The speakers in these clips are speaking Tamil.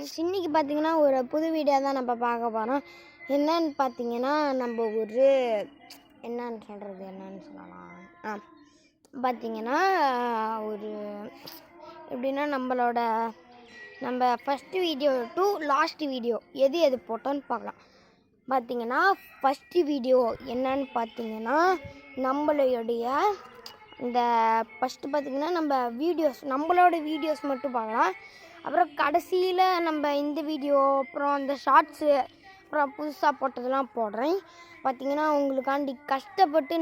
ஃப்ரெண்ட்ஸ், இன்றைக்கி பார்த்திங்கன்னா ஒரு புது வீடியோ தான் நம்ம பார்க்க போகிறோம். என்னன்னு பார்த்தீங்கன்னா, நம்ம ஒரு என்னன்னு சொல்லலாம் பார்த்திங்கன்னா ஒரு எப்படின்னா நம்ம first video to last video எது போட்டோன்னு பார்க்கலாம். பார்த்திங்கன்னா ஃபஸ்ட்டு வீடியோ என்னன்னு பார்த்தீங்கன்னா, நம்மளுடைய இந்த ஃபஸ்ட்டு பார்த்திங்கன்னா நம்மளோட வீடியோஸ் மட்டும் பார்க்கலாம். அப்புறம் கடைசியில் நம்ம இந்த வீடியோ, அப்புறம் இந்த ஷார்ட்ஸு, அப்புறம் புதுசாக போட்டதெல்லாம் போடுறேன். பார்த்திங்கன்னா உங்களுக்காண்டி கஷ்டப்பட்டு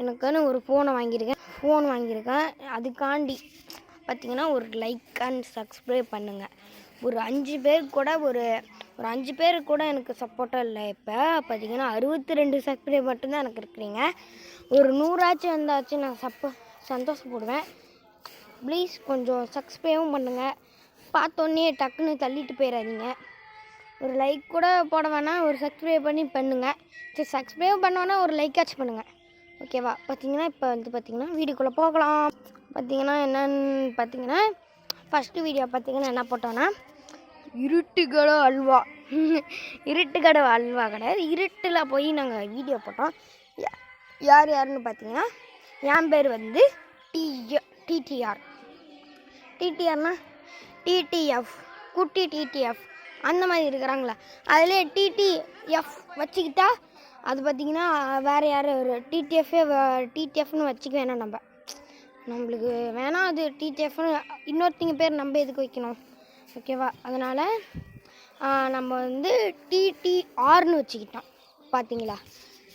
எனக்குன்னு ஒரு ஃபோன் வாங்கியிருக்கேன். அதுக்காண்டி பார்த்திங்கன்னா ஒரு லைக் அண்ட் சப்ஸ்கிரைப் பண்ணுங்கள். ஒரு 5 பேர் கூட எனக்கு சப்போர்ட்டாக இல்லை. இப்போ பார்த்திங்கன்னா 62 சப்ஸ்கிரைப் மட்டும்தான் எனக்கு இருக்கிறீங்க. ஒரு 100 வந்தாச்சு நான் சந்தோஷப்படுவேன். ப்ளீஸ் கொஞ்சம் சப்ஸ்கிரைபும் பண்ணுங்கள். பார்த்தோன்னே டக்குன்னு தள்ளிட்டு போயிடாதீங்க. ஒரு லைக் கூட போட வேணாம், ஒரு சப்ஸ்கிரைப் பண்ணுங்கள். சரி, சப்ஸ்கிரைப் பண்ணோன்னா ஒரு லைக்காச்சும் பண்ணுங்கள், ஓகேவா? பார்த்திங்கன்னா இப்போ பார்த்திங்கன்னா வீடியோக்குள்ளே போகலாம். பார்த்திங்கன்னா என்னன்னு பார்த்திங்கன்னா, ஃபஸ்ட்டு வீடியோ பார்த்திங்கன்னா என்ன போட்டோன்னா, இருட்டுக்கடை அல்வா கிடையாது, இருட்டில் போய் நாங்கள் வீடியோ போட்டோம். யாருன்னு பார்த்திங்கன்னா, என் பேர் வந்து டிடிஆர்னா டிடிஎஃப், குட்டி டிடிஎஃப் அந்த மாதிரி இருக்கிறாங்களா, அதிலே டிடிஎஃப் வச்சுக்கிட்டா அது பார்த்திங்கன்னா வேறு யாரும் ஒரு டிடிஎஃப்னு வச்சுக்க வேணாம். நம்மளுக்கு வேணாம் அது டிடிஎஃப்னு. இன்னொருத்தங்க பேர் நம்ம எதுக்கு வைக்கணும், ஓகேவா? அதனால் நம்ம வந்து டிடிஆர்னு வச்சுக்கிட்டோம். பார்த்திங்களா,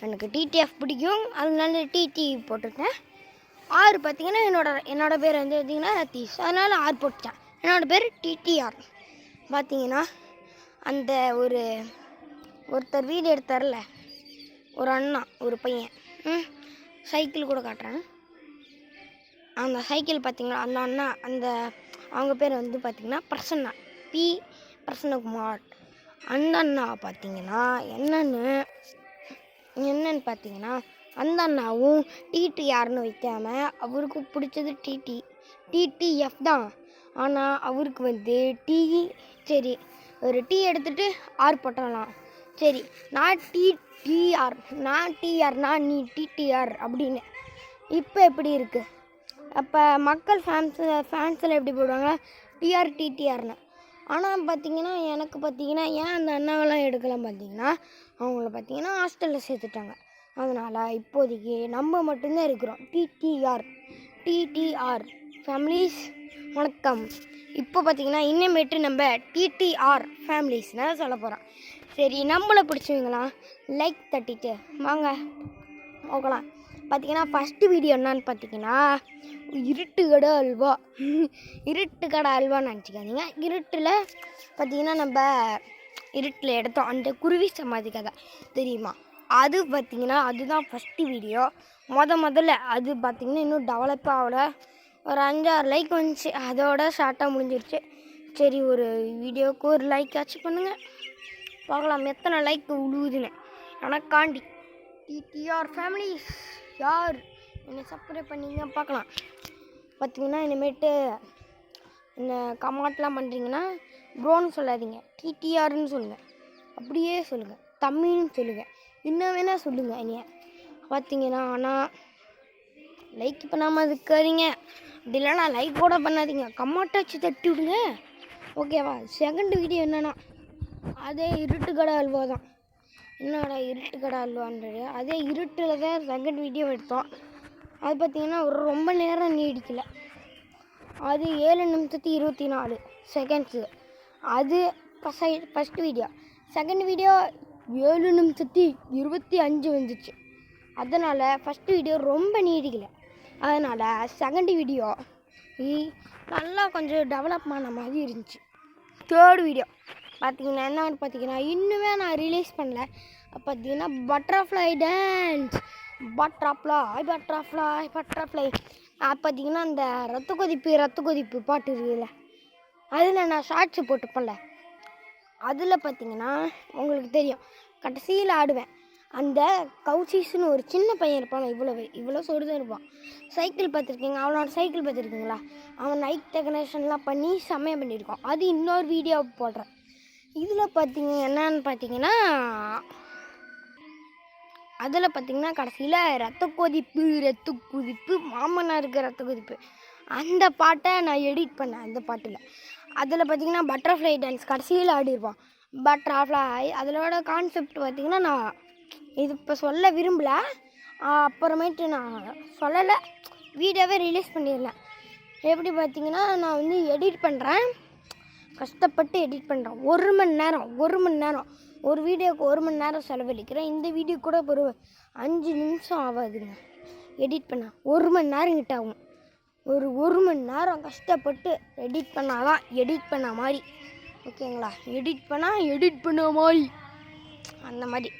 எனக்கு டிடிஎஃப் பிடிக்கும், அதனால டிடி போட்டிருக்கேன். ஆர் பார்த்திங்கன்னா என்னோடய பேர் வந்து பார்த்திங்கன்னா ரத்தீஷ், அதனால் ஆர் போட்டுட்டேன். என்னோடய பேர் டிடிஆர். பார்த்திங்கன்னா அந்த ஒருத்தர் வீடியோ எடுத்தார்ல, ஒரு அண்ணா, ஒரு பையன், சைக்கிள் கூட காட்டுறேன். அந்த சைக்கிள் பார்த்திங்கன்னா அந்த அண்ணா, அவங்க பேர் வந்து பார்த்திங்கன்னா பிரசன்னகுமார். அந்த அண்ணா பார்த்திங்கன்னா என்னன்னு பார்த்திங்கன்னா, அந்த அண்ணாவும் டிடிஆர்னு வைக்காமல் அவருக்கும் பிடிச்சது டிடிஎஃப் தான். ஆனால் அவருக்கு வந்து சரி ஒரு டீ எடுத்துகிட்டு ஆர் போட்டலாம். சரி, நான் டிஆர்னா நீ டிடிஆர் அப்படின்னு. இப்போ எப்படி இருக்குது? அப்போ மக்கள் ஃபேன்ஸில் எப்படி போடுவாங்க, டிடிஆர்னு. ஆனால் பார்த்திங்கன்னா எனக்கு பார்த்திங்கன்னா ஏன் அந்த அண்ணாவெல்லாம் எடுக்கலாம் பார்த்திங்கன்னா, அவங்கள பார்த்திங்கன்னா ஹாஸ்டலில் சேர்த்துட்டாங்க. அதனால் இப்போதைக்கு நம்ம மட்டும்தான் இருக்கிறோம். டிடிஆர் ஃபேமிலிஸ் வணக்கம். இப்போ பார்த்திங்கன்னா இனிமேட்டு நம்ம டிடிஆர் ஃபேமிலிஸ்னால் சொல்ல போகிறோம். சரி, நம்மளை பிடிச்சவங்களாம் லைக் தட்டிட்டு வாங்க போகலாம். பார்த்திங்கன்னா ஃபஸ்ட்டு வீடியோ என்னான்னு பார்த்திங்கன்னா, இருட்டுக்கடை அல்வான்னு நினச்சிக்காதீங்க. இருட்டில் பார்த்திங்கன்னா நம்ம இருட்டில் எடுத்தோம் அந்த குருவி சமாதி கதை தெரியுமா, அது பார்த்திங்கன்னா அதுதான் ஃபஸ்ட்டு வீடியோ. முதல்ல அது பார்த்திங்கன்னா இன்னும் டெவலப் ஆகலை. ஒரு 5-6 லைக் வந்துச்சு, அதோட ஷார்ட்டாக முடிஞ்சிருச்சு. சரி, ஒரு வீடியோவுக்கு ஒரு லைக் ஆச்சு பண்ணுங்கள், பார்க்கலாம் எத்தனை லைக் உழுவுதுன்னு. எனக்காண்டி டிடிஆர் ஃபேமிலிஸ் யார் என்னை சப்ஸ்கிரைப் பண்ணிங்க பார்க்கலாம். பார்த்திங்கன்னா இனிமேட்டு இந்த கமெண்ட்லாம் பண்ணுறீங்கன்னா ப்ரோன்னு சொல்லாதீங்க, டிடிஆர்னு சொல்லுங்கள். அப்படியே சொல்லுங்கள், தமிழ்னு சொல்லுங்கள், இன்னும் வேணால் சொல்லுங்கள். என்னைய பார்த்திங்கன்னா ஆனால் லைக் பண்ணாமல் இருக்காதீங்க. அப்படி இல்லைனா லைக் கூட பண்ணாதீங்க, கமெண்ட்டாச்சு தட்டி விடுங்க, ஓகேவா? செகண்ட் வீடியோ என்னென்னா அதே இருட்டுக்கடை அல்வா தான். என்னோட இருட்டுக்கடை அல்வான்றது அதே இருட்டில் தான் செகண்ட் வீடியோ எடுத்தோம். அது பார்த்திங்கன்னா ரொம்ப நேரம் நீடிக்கலை. அது 7 நிமிஷத்து 24 செகண்ட்ஸு. அது ஃபஸ்ட் வீடியோ. செகண்ட் வீடியோ 7 நிமிஷத்து 25 வந்துச்சு. அதனால் ஃபஸ்ட்டு வீடியோ ரொம்ப நீடிக்கலை. அதனால் செகண்ட் வீடியோ நல்லா கொஞ்சம் டெவலப் ஆன மாதிரி இருந்துச்சு. தேர்ட் வீடியோ பார்த்திங்கன்னா என்னன்னு பார்த்திங்கன்னா இன்னுமே நான் ரிலீஸ் பண்ணல. பார்த்திங்கன்னா பட்டர்ஃப்ளை டான்ஸ், பட்டர்ஃப்ளை பார்த்திங்கன்னா அந்த ரத்த கொதிப்பு பாட்டு இருக்குதுல்ல, அதில் நான் ஷார்ட்ஸு போட்டுப்பேன்ல, அதில் பார்த்திங்கன்னா உங்களுக்கு தெரியும் கடைசியில் ஆடுவேன். அந்த கௌசிஸ்னு ஒரு சின்ன பையன் இருப்பான், இவ்வளோ சொடுதான் இருப்பான். சைக்கிள் பார்த்துருக்கீங்க, அவனோட சைக்கிள் பார்த்துருக்கீங்களா? அவன் நைட் டெக்கரேஷன்லாம் பண்ணி செம்மையாக பண்ணியிருக்கான். அது இன்னொரு வீடியோ போடுறேன். இதில் பார்த்தீங்க என்னன்னு பார்த்தீங்கன்னா, அதில் பார்த்தீங்கன்னா கடைசியில் ரத்த கொதிப்பு மாமனாருக்கு ரத்த கொதிப்பு அந்த பாட்டை நான் எடிட் பண்ணேன். அந்த பாட்டில் அதில் பார்த்தீங்கன்னா பட்டர்ஃப்ளை டான்ஸ் கடைசியில் ஆடிருப்பான். பட்டர்ஃப்ளை அதோட கான்செப்ட் பார்த்தீங்கன்னா நான் இது இப்போ சொல்ல விரும்பல, அப்புறமேட்டு நான் சொல்லலை, வீடியோவே ரிலீஸ் பண்ணிடலாம். எப்படி பார்த்தீங்கன்னா நான் வந்து எடிட் பண்ணுறேன், கஷ்டப்பட்டு எடிட் பண்ணுறேன். 1 மணி நேரம் ஒரு வீடியோவுக்கு 1 மணி நேரம் செலவழிக்கிறேன். இந்த வீடியோ கூட ஒரு 5 நிமிஷம் ஆகாதுங்க எடிட் பண்ண. 1 மணி நேரம் கிட்ட ஆகும். ஒரு மணி நேரம் கஷ்டப்பட்டு எடிட் பண்ணாதான் எடிட் பண்ண மாதிரி, ஓகேங்களா? எடிட் பண்ண மாதிரி அந்த மாதிரி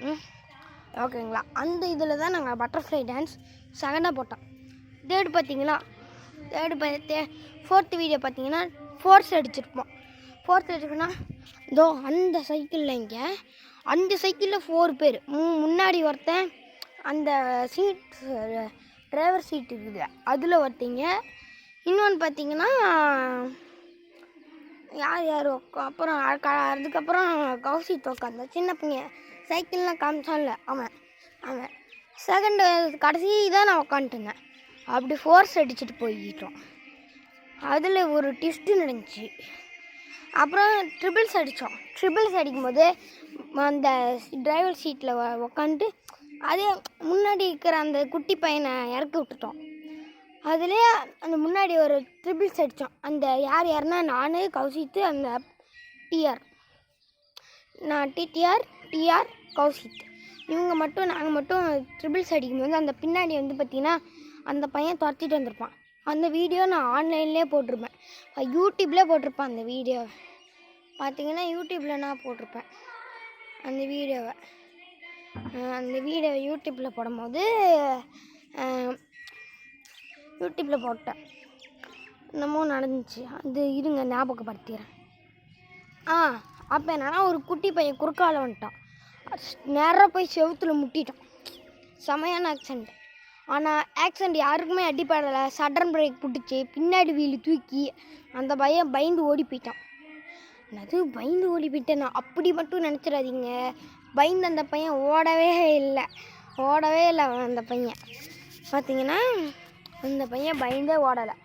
ஓகேங்களா? அந்த இதில் தான் நாங்கள் பட்டர்ஃப்ளை டான்ஸ் செகண்டாக போட்டோம். தேர்டு பார்த்தீங்களா, ஃபோர்த்து வீடியோ பார்த்தீங்கன்னா ஃபோர்ஸ் அடிச்சிருப்போம். ஃபோர்ஸ் அடிச்சுன்னா இதோ அந்த சைக்கிளில் இங்கே அந்த சைக்கிளில் 4 பேர், முன்னாடி ஒருத்தன் அந்த சீட் டிரைவர் சீட் இருக்குது அதில் ஒருத்தங்க, இன்னொன்று பார்த்தீங்கன்னா யார் அப்புறம் அதுக்கப்புறம் கௌசிக் உட்காந்த சின்ன பையன் சைக்கிள்லாம் காமிச்சான்ல அவன் செகண்டு கடைசி தான் நான் உட்காந்துட்டுருந்தேன். அப்படி ஃபோர்ஸ் அடிச்சுட்டு போய்கிட்டோம். அதில் ஒரு ட்விஸ்ட்டு நடந்துச்சு. அப்புறம் ட்ரிபிள்ஸ் அடிக்கும்போது அந்த டிரைவர் சீட்டில் உக்காந்துட்டு அதே முன்னாடி இருக்கிற அந்த குட்டி பையனை இறக்கி விட்டுட்டோம். அதிலே அந்த முன்னாடி ஒரு ட்ரிபிள்ஸ் அடித்தோம். அந்த யாருன்னா நான் கௌசித்து அந்த டிஆர் கௌசித் நாங்கள் மட்டும் ட்ரிபிள்ஸ் அடிக்கும்போது அந்த பின்னாடி வந்து பார்த்திங்கன்னா அந்த பையன் துரத்திட்டு வந்திருப்பான். அந்த வீடியோ நான் ஆன்லைன்லேயே போட்டிருப்பேன், யூடியூப்லேயே போட்டிருப்பேன். அந்த வீடியோ பார்த்திங்கன்னா யூடியூப்பில் நான் போட்டிருப்பேன் அந்த வீடியோ யூடியூப்பில் போடும்போது யூடியூப்பில் போட்டேன். என்னமோ நடந்துச்சு, அது இருங்க ஞாபகப்படுத்திடுறேன். அப்போ என்னன்னா ஒரு குட்டி பையன் குறுக்கால வந்துட்டான், நேராக போய் செவுத்துல முட்டிட்டான். செமையான ஆக்சிடெண்ட். ஆனால் ஆக்சிடெண்ட் யாருக்குமே அடிப்படலை. சடன் பிரேக் பிடிச்சி பின்னாடி வீல் தூக்கி அந்த பையன் பயந்து ஓடி போயிட்டான். பயந்து ஓடி போயிட்டேன் நான் அப்படி மட்டும் நினச்சிடாதீங்க. பயந்து அந்த பையன் ஓடவே இல்லை அந்த பையன். பார்த்திங்கன்னா அந்த பையன் பயந்தே ஓடலை.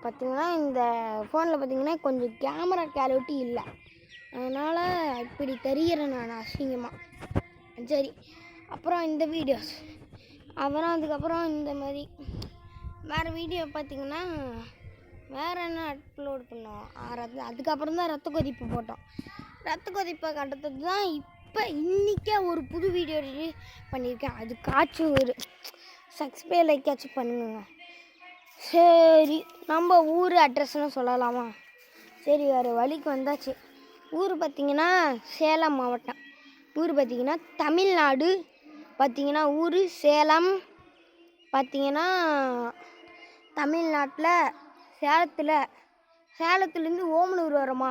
பார்த்திங்கன்னா இந்த ஃபோனில் பார்த்திங்கன்னா கொஞ்சம் கேமரா குவாலிட்டி இல்லை, அதனால் இப்படி தெரிகிறேன் நான் அசிங்கமாக. சரி, அப்புறம் இந்த வீடியோஸ் அதுக்கப்புறம் இந்த மாதிரி வேறு வீடியோ பார்த்திங்கன்னா வேறு என்ன அப்லோட் பண்ணோம். அதுக்கப்புறம் தான் ரத்த கொதிப்பு போட்டோம். ரத்த கொதிப்பை கட்டுறது தான் இப்போ இன்றைக்கே ஒரு புது வீடியோ ரிலீஸ் பண்ணியிருக்கேன். அதுக்காச்சும் ஒரு சப்ஸ்கிரைப் லைக்காச்சும் பண்ணுங்க. சரி, நம்ம ஊர் அட்ரஸ்லாம் சொல்லலாமா? சரி, வேறு வழிக்கு வந்தாச்சு. ஊர் பார்த்திங்கன்னா சேலம் மாவட்டம். ஊர் பார்த்திங்கன்னா தமிழ்நாடு. பார்த்திங்கன்னா ஊர் சேலம். பார்த்திங்கன்னா தமிழ்நாட்டில் சேலத்துலேருந்து ஓமலூர் வரோமா,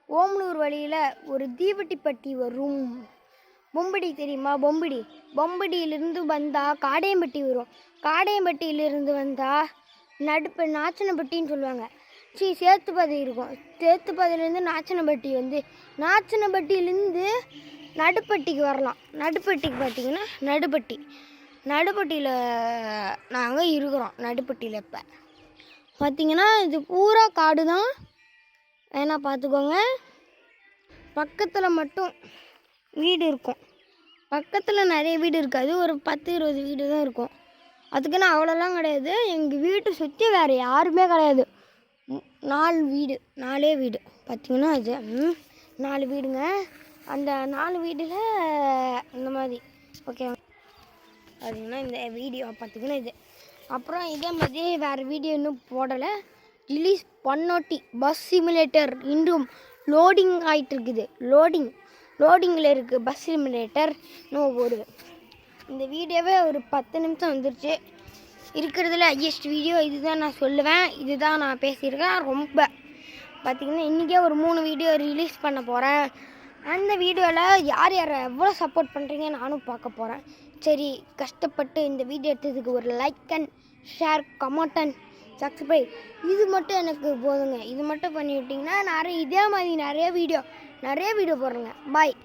ஓமலூர் வழியில் ஒரு தீவட்டிப்பட்டி வரும். பொம்படி தெரியுமா? பொம்படியிலிருந்து வந்தால் காடையம்பட்டி வரும். காடையம்பட்டியிலிருந்து வந்தால் நாச்சனப்பட்டின்னு சொல்லுவாங்க. சேத்துப்பாதை இருக்கும். சேத்துப்பாதையிலேருந்து நாச்சனப்பட்டி வந்து நாச்சனப்பட்டியிலேருந்து நடுப்பட்டிக்கு வரலாம். நடுப்பட்டிக்கு பார்த்திங்கன்னா நடுப்பட்டியில் நாங்கள் இருக்கிறோம். நடுப்பட்டியில் இப்போ பார்த்திங்கன்னா இது பூரா காடு தான், ஏன்னா பார்த்துக்கோங்க. பக்கத்தில் மட்டும் வீடு இருக்கும், பக்கத்தில் நிறைய வீடு இருக்காது, ஒரு 10-20 வீடு தான் இருக்கும். அதுக்குன்னு அவ்வளோலாம் கிடையாது. எங்கள் வீட்டை சுற்றி வேறு யாருமே கிடையாது. 4 வீடு பார்த்திங்கன்னா அது 4 வீடுங்க. அந்த 4 வீட்டில் இந்த மாதிரி ஓகே பார்த்திங்கன்னா இந்த வீடியோ பார்த்திங்கன்னா இது. அப்புறம் இதே மாதிரி வேறு வீடியோ இன்னும் போடலை, ரிலீஸ் பண்ணோட்டி. பஸ் சிமுலேட்டர் இன்றும் லோடிங் ஆகிட்டு இருக்குது. லோடிங்கில் இருக்குது பஸ் சிமுலேட்டர். இன்னும் இந்த வீடியோவே ஒரு 10 நிமிஷம் வந்துருச்சு. இருக்கிறதுல ஹையஸ்ட் வீடியோ இதுதான் நான் சொல்லுவேன். இதுதான் நான் பேசியிருக்கேன். ரொம்ப பார்த்திங்கன்னா இன்றைக்கே ஒரு 3 வீடியோ ரிலீஸ் பண்ண போகிறேன். அந்த வீடியோவில் யார் யாரை எவ்வளோ சப்போர்ட் பண்ணுறீங்க நானும் பார்க்க போகிறேன். சரி, கஷ்டப்பட்டு இந்த வீடியோ எடுத்ததுக்கு ஒரு like and share, comment and subscribe இது மட்டும் எனக்கு போதுங்க. இது மட்டும் பண்ணிவிட்டிங்கன்னா இதே மாதிரி நிறைய வீடியோ போடுறேங்க. பாய்.